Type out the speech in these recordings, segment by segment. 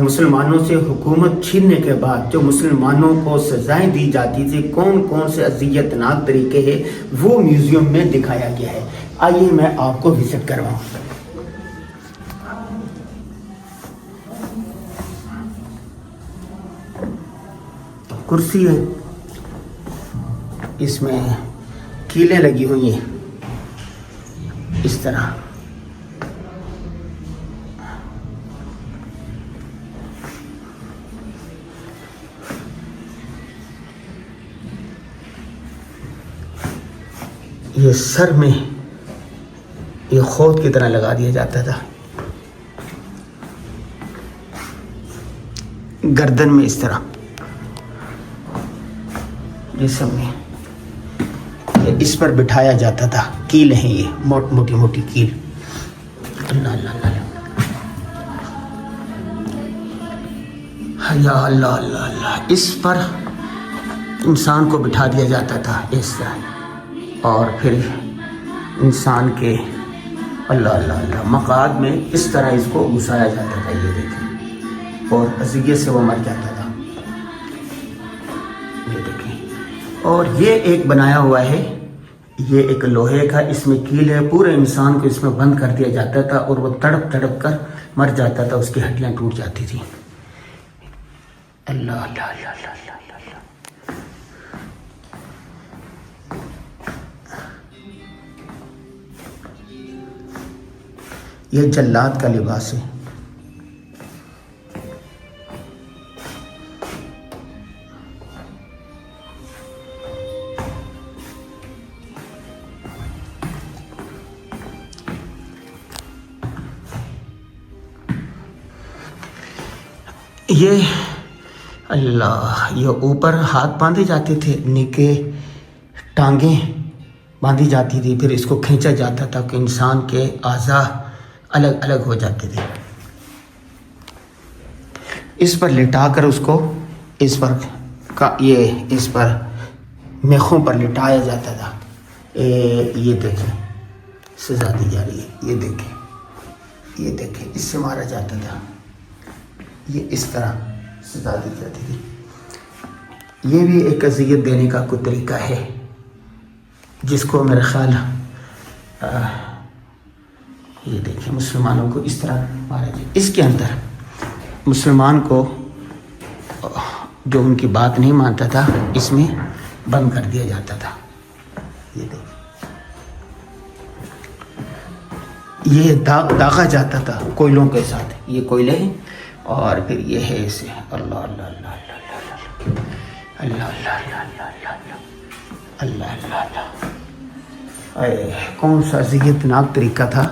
مسلمانوں سے حکومت چھیننے کے بعد جو مسلمانوں کو سزائیں دی جاتی تھی، کون کون سے اذیتناک طریقے ہیں، وہ میوزیم میں دکھایا گیا ہے. آئیے میں آپ کو وزٹ کرواؤں. کرسی ہے، اس میں کیلیں لگی ہوئی ہیں اس طرح. یہ سر میں یہ خود کی طرح لگا دیا جاتا تھا، گردن میں اس طرح جسم میں اس پر بٹھایا جاتا تھا. کیل ہیں یہ موٹی موٹی کیل. اللہ اللہ اللہ یا اللہ اللہ اللہ. اس پر انسان کو بٹھا دیا جاتا تھا اس طرح، اور پھر انسان کے اللہ اللہ اللہ مقعد میں اس طرح اس کو گھسایا جاتا تھا. یہ دیکھیں، اور اذیت سے وہ مر جاتا تھا. یہ دیکھیں، اور یہ ایک بنایا ہوا ہے، یہ ایک لوہے کا، اس میں کیل ہے. پورے انسان کو اس میں بند کر دیا جاتا تھا اور وہ تڑپ تڑپ کر مر جاتا تھا، اس کی ہڈیاں ٹوٹ جاتی تھیں. اللہ اللہ اللہ اللہ اللہ اللہ. یہ جلاد کا لباس ہے. یہ اللہ، یہ اوپر ہاتھ باندھے جاتے تھے، نیچے ٹانگیں باندھی جاتی تھی، پھر اس کو کھینچا جاتا تھا کہ انسان کے اعضاء الگ الگ ہو جاتے تھے. اس پر لٹا کر اس کو اس پر میخوں پر لٹایا جاتا تھا. یہ دیکھیں سزا دی جا رہی ہے. یہ دیکھیں اس سے مارا جاتا تھا. یہ اس طرح سزا دی جاتی تھی. یہ بھی ایک اذیت دینے کا کوئی طریقہ ہے جس کو میرا خیال یہ دیکھیں مسلمانوں کو اس طرح مارا جائے. اس کے اندر مسلمان کو جو ان کی بات نہیں مانتا تھا اس میں بند کر دیا جاتا تھا. یہ دیکھیں، یہ داغا جاتا تھا کوئلوں کے ساتھ. یہ کوئلے ہیں اور پھر یہ ہے اسے اللہ اللہ اللہ اللہ اللہ اللہ اللہ اللہ اللہ. کون سا اذیتناک طریقہ تھا.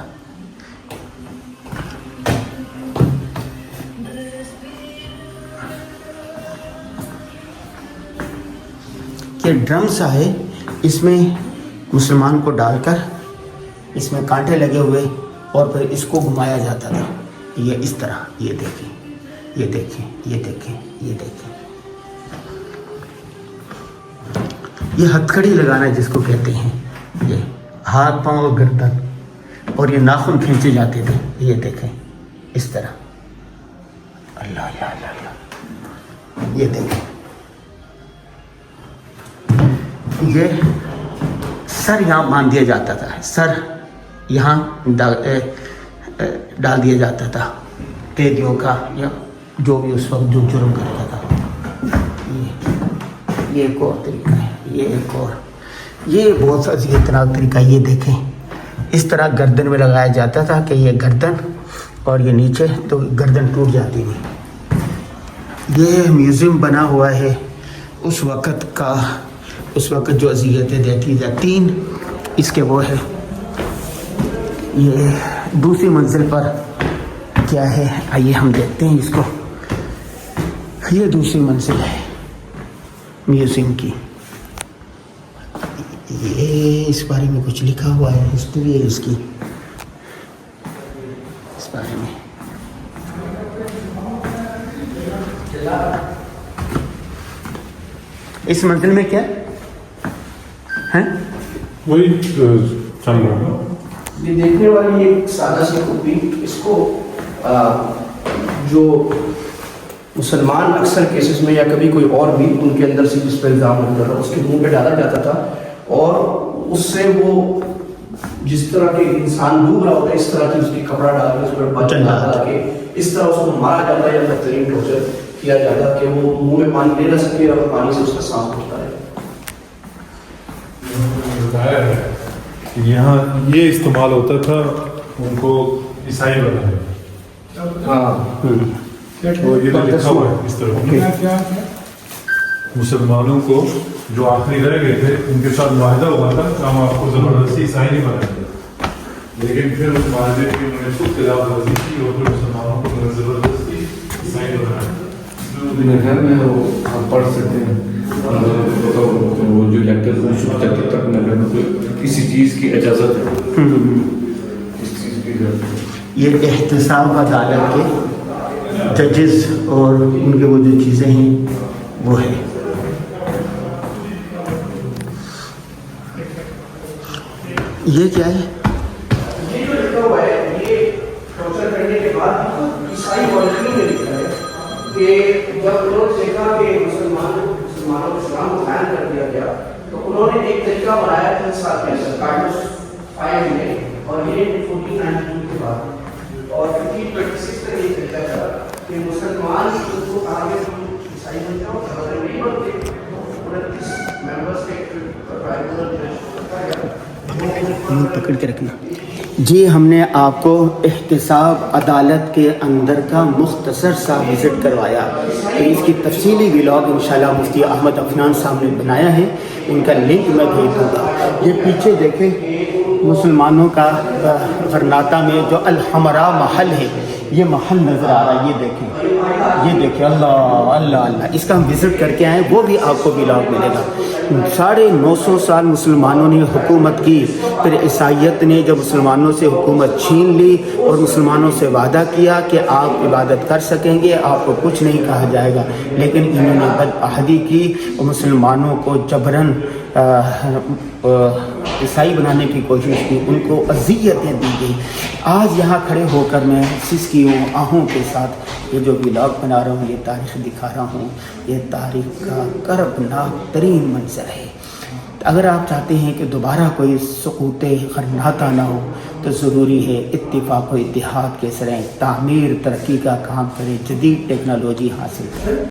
یہ ڈرم سا ہے، اس میں مسلمان کو ڈال کر اس میں کانٹے لگے ہوئے اور پھر اس کو گھمایا جاتا تھا. یہ اس طرح. یہ دیکھیں یہ دیکھیں یہ دیکھیں یہ دیکھیں. یہ ہتھکڑی لگانا جس کو کہتے ہیں، یہ ہاتھ پاؤں اور گردن، اور یہ ناخن کھینچے جاتے تھے. یہ دیکھیں اس طرح. اللہ اللہ اللہ اللہ. یہ دیکھیں، یہ سر یہاں باندھ دیا جاتا تھا، سر یہاں ڈال دیا جاتا تھا قیدیوں کا، یا جو بھی اس وقت جو جرم کرتا تھا. یہ ایک اور طریقہ ہے. یہ ایک اور، یہ بہت اذیتناک طریقہ. یہ دیکھیں اس طرح گردن میں لگایا جاتا تھا کہ یہ گردن اور یہ نیچے تو گردن ٹوٹ جاتی تھی. یہ میوزیم بنا ہوا ہے اس وقت کا، اس وقت جو اذیتیں دیتی جاتی اس کے وہ ہے. یہ دوسری منزل پر کیا ہے، آئیے ہم دیکھتے ہیں اس کو. یہ دوسری منزل ہے میوزیم کی. یہ اس بارے میں کچھ لکھا ہوا ہے، ہسٹری ہے اس کی، اس بارے میں. اس منزل میں کیا ہے؟ وہی یہ دیکھنے والی ایک سادہ سی کپی، اس کو جو مسلمان اکثر کیسز میں یا کبھی کوئی اور بھی ان کے اندر سے جس پہ الزام لگتا تھا اس کے منہ پہ ڈالا جاتا تھا اور اس سے وہ جس طرح کے انسان ڈوب رہا ہوتا ہے اس طرح کی اس کی کپڑا ڈال کے اس پر بچن ڈال کے اس طرح اس کو مارا جاتا ہے یا بدترین ٹارچر کیا جاتا کہ وہ منہ میں پانی لے نہ سکے اور پانی سے اس کا سانس ہوتا ہے. یہاں یہ استعمال ہوتا تھا ان کو عیسائی بنانے. وہ یہ لکھا ہوا ہے اس طرح مسلمانوں کو جو آخری رہ گئے تھے ان کے ساتھ معاہدہ ہوا تھا کہ ہم آپ کو زبردستی عیسائی نہیں بنائیں گے, لیکن پھر اس معاہدے کی انہوں نے خود خلاف ورزی کی اور پھر مسلمانوں کو زبردستی عیسائی بنایا. میرے خیال میں وہ آپ پڑھ سکتے ہیں وہ جو لیکچر تک نگر کسی چیز کی اجازت ہے اس چیز کی اجازت. یہ احتساب عدالت کے ججز اور ان کے وہ جو چیزیں ہیں وہ ہے. یہ کیا ہے؟ یہ جو لکھا ہوا ہے یہ ٹارچر کرنے کے بعد عیسائی مولوی نے لکھا ہے کہ جب انہوں نے دیکھا کہ مسلمانوں کو اسلام کو بیان کر دیا گیا تو انہوں نے ایک طریقہ بنایا 3 سال کے اندر کارڈس 5 میں اور یہ 1492 کے بعد اور 1526 تک یہ طریقہ تھا کہ مسلمان کو آگے عیسائی بن جاؤ اگر نہیں بنتے 29 ممبرس کے ٹرائبل پکڑ کے رکھنا. جی ہم نے آپ کو احتساب عدالت کے اندر کا مختصر سا وزٹ کروایا. تو اس کی تفصیلی ولاگ انشاءاللہ مفتی احمد عفنان صاحب نے بنایا ہے, ان کا لنک میں بھیج دوں گا. یہ پیچھے دیکھیں مسلمانوں کا غرناطہ میں جو الحمراء محل ہے یہ محل نظر آ رہا ہے. یہ دیکھیں اللہ اللہ اللہ, اس کا ہم وزٹ کر کے آئے, وہ بھی آپ کو ولاگ ملے گا. 950 سال مسلمانوں نے حکومت کی, پھر عیسائیت نے جب مسلمانوں سے حکومت چھین لی اور مسلمانوں سے وعدہ کیا کہ آپ عبادت کر سکیں گے, آپ کو کچھ نہیں کہا جائے گا, لیکن انہوں نے بدعہدی کی اور مسلمانوں کو جبراً عیسائی بنانے کی کوشش کی, ان کو اذیتیں دی گئی. آج یہاں کھڑے ہو کر میں سسکیوں آہوں کے ساتھ یہ جو ولاگ بنا رہا ہوں, یہ تاریخ دکھا رہا ہوں, یہ تاریخ کا کربناک ترین منظر ہے. اگر آپ چاہتے ہیں کہ دوبارہ کوئی سقوط غرناطہ نہ ہو تو ضروری ہے اتفاق و اتحاد کے سرے تعمیر ترقی کا کام کرے, جدید ٹیکنالوجی حاصل کرے.